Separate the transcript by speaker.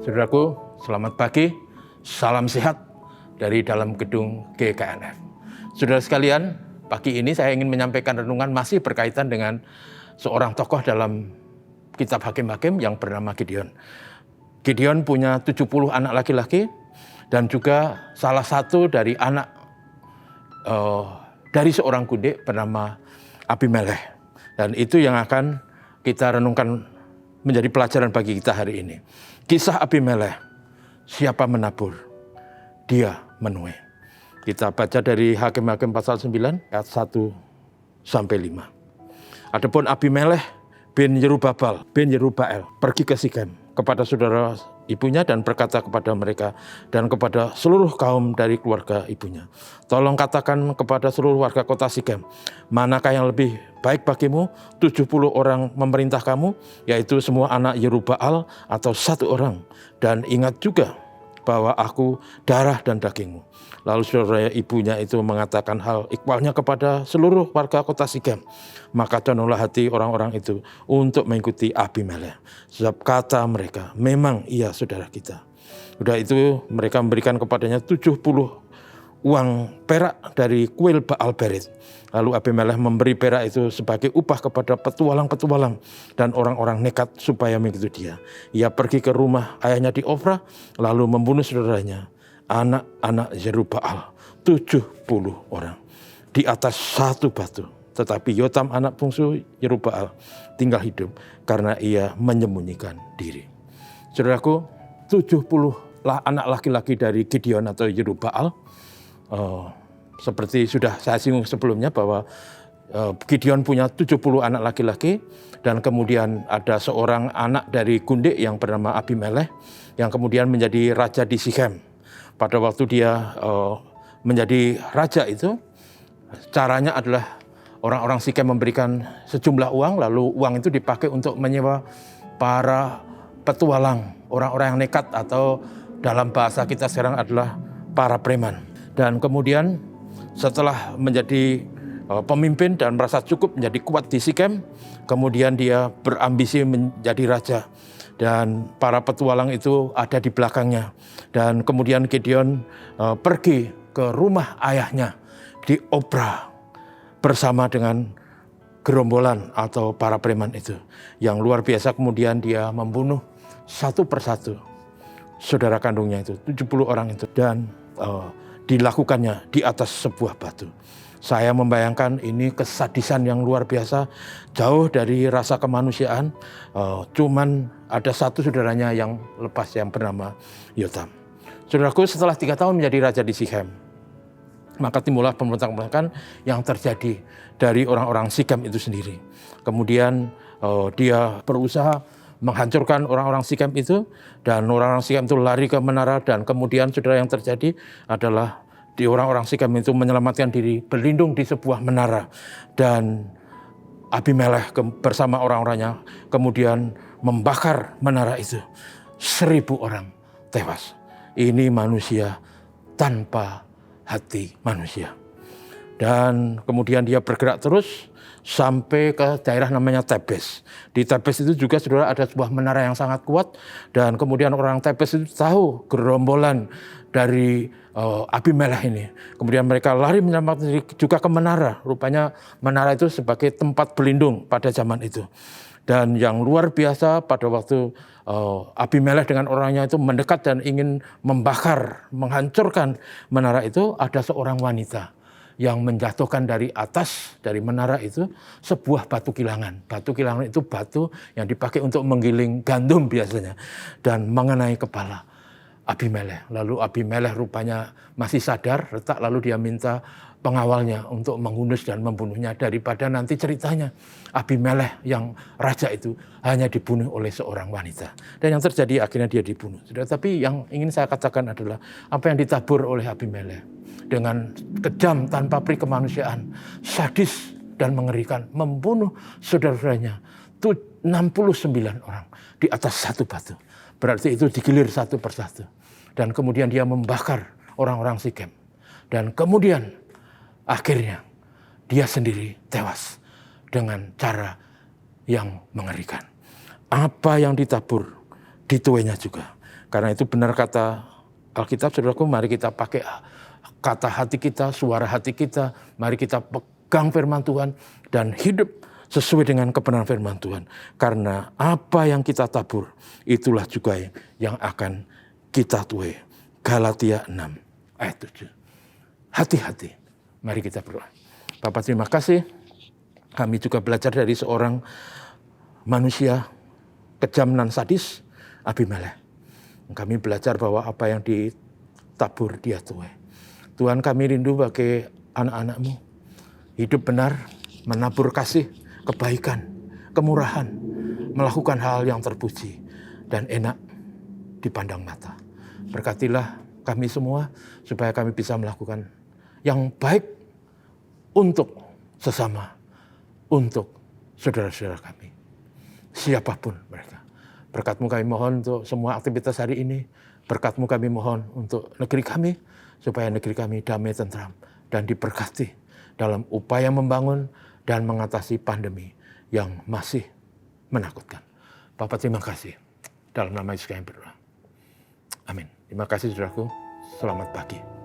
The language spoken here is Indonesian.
Speaker 1: Saudaraku, selamat pagi, salam sehat dari dalam gedung GKNF. Saudara sekalian, pagi ini saya ingin menyampaikan renungan masih berkaitan dengan seorang tokoh dalam kitab Hakim-Hakim yang bernama Gideon. Gideon punya 70 anak laki-laki dan juga salah satu dari anak dari seorang kundik bernama Abimelech. Dan itu yang akan kita renungkan menjadi pelajaran bagi kita hari ini. Kisah Abimelech, siapa menabur, dia menuai. Kita baca dari Hakim-Hakim pasal 9 ayat 1 sampai 5. Adapun Abimelech bin Yerubbaal pergi ke Sikem kepada saudara ibunya dan berkata kepada mereka dan kepada seluruh kaum dari keluarga ibunya, tolong katakan kepada seluruh warga kota Sikem, manakah yang lebih baik bagimu, 70 orang memerintah kamu, yaitu semua anak Yerubbaal atau 1 orang, dan ingat juga bahwa aku darah dan dagingmu. Lalu saudara ibunya itu mengatakan hal ikhwalnya kepada seluruh warga kota Sikem. Maka condonglah hati orang-orang itu untuk mengikuti Abimelech. Sebab kata mereka, memang ia saudara kita. Sudah itu mereka memberikan kepadanya 70 uang perak dari kuil Baal Berit. Lalu Abimelech memberi perak itu sebagai upah kepada petualang-petualang dan orang-orang nekat supaya mengikuti dia. Ia pergi ke rumah ayahnya di Ofra, lalu membunuh saudaranya, anak-anak Yerubbaal, 70 orang di atas satu batu. Tetapi Yotam anak bungsu Yerubbaal tinggal hidup karena ia menyembunyikan diri. Saudaraku, 70 anak laki-laki dari Gideon atau Yerubbaal. Seperti sudah saya singgung sebelumnya bahwa Gideon punya 70 anak laki-laki dan kemudian ada seorang anak dari kundik yang bernama Abimelech yang kemudian menjadi raja di Sikem. Pada waktu dia menjadi raja itu, caranya adalah orang-orang Sikem memberikan sejumlah uang, lalu uang itu dipakai untuk menyewa para petualang, orang-orang yang nekat atau dalam bahasa kita sekarang adalah para preman. Dan kemudian setelah menjadi pemimpin dan merasa cukup menjadi kuat di Sikem, kemudian dia berambisi menjadi raja. Dan para petualang itu ada di belakangnya. Dan kemudian Gideon pergi ke rumah ayahnya di Opra bersama dengan gerombolan atau para preman itu. Yang luar biasa, kemudian dia membunuh satu persatu saudara kandungnya itu, 70 orang itu. Dan dilakukannya di atas sebuah batu. Saya membayangkan ini kesadisan yang luar biasa, jauh dari rasa kemanusiaan. Cuman ada satu saudaranya yang lepas yang bernama Yotam. Saudaraku, setelah 3 tahun menjadi raja di Sikem, maka timbullah pemberontakan yang terjadi dari orang-orang Sikem itu sendiri. Kemudian dia berusaha menghancurkan orang-orang Sikem itu, dan orang-orang Sikem itu lari ke menara, dan kemudian saudara yang terjadi adalah di orang-orang Sikem itu menyelamatkan diri, berlindung di sebuah menara, dan Abimelech bersama orang-orangnya kemudian membakar menara itu. 1000 orang tewas. Ini manusia tanpa hati manusia. Dan kemudian dia bergerak terus sampai ke daerah namanya Tebes. Di Tebes itu juga saudara ada sebuah menara yang sangat kuat, dan kemudian orang Tebes itu tahu gerombolan dari Abimelech ini. Kemudian mereka lari menyelamatkan diri juga ke menara. Rupanya menara itu sebagai tempat berlindung pada zaman itu. Dan yang luar biasa, pada waktu Abimelech dengan orangnya itu mendekat dan ingin membakar, menghancurkan menara itu, ada seorang wanita yang menjatuhkan dari atas, dari menara itu, sebuah batu kilangan. Batu kilangan itu batu yang dipakai untuk menggiling gandum biasanya. Dan mengenai kepala Abimelech. Lalu Abimelech rupanya masih sadar, retak, lalu dia minta pengawalnya untuk menghunus dan membunuhnya, daripada nanti ceritanya Abimelech yang raja itu hanya dibunuh oleh seorang wanita. Dan yang terjadi akhirnya dia dibunuh. Tapi yang ingin saya katakan adalah apa yang ditabur oleh Abimelech dengan kejam tanpa peri kemanusiaan, sadis dan mengerikan, membunuh saudara-saudaranya 69 orang di atas satu batu. Berarti itu digilir satu persatu. Dan kemudian dia membakar orang-orang Sikem. Dan kemudian akhirnya dia sendiri tewas dengan cara yang mengerikan. Apa yang ditabur dituainya juga. Karena itu benar kata Alkitab, saudaraku, mari kita pakai kata hati kita, suara hati kita, mari kita pegang firman Tuhan dan hidup sesuai dengan kebenaran firman Tuhan. Karena apa yang kita tabur, itulah juga yang akan kita tuai. Galatia 6 ayat 7. Hati-hati, mari kita berdoa. Bapak, terima kasih. Kami juga belajar dari seorang manusia kejam dan sadis, Abimelek. Kami belajar bahwa apa yang ditabur dia tuai. Tuhan, kami rindu bagi anak-anak-Mu. Hidup benar, menabur kasih, kebaikan, kemurahan, melakukan hal yang terpuji dan enak dipandang mata. Berkatilah kami semua supaya kami bisa melakukan yang baik untuk sesama, untuk saudara-saudara kami, siapapun mereka. Berkat-Mu kami mohon untuk semua aktivitas hari ini. Berkat-Mu kami mohon untuk negeri kami, supaya negeri kami damai, tentram, dan diberkati dalam upaya membangun dan mengatasi pandemi yang masih menakutkan. Bapak, terima kasih. Dalam nama Yesus kami berdoa. Amin. Terima kasih, saudaraku. Selamat pagi.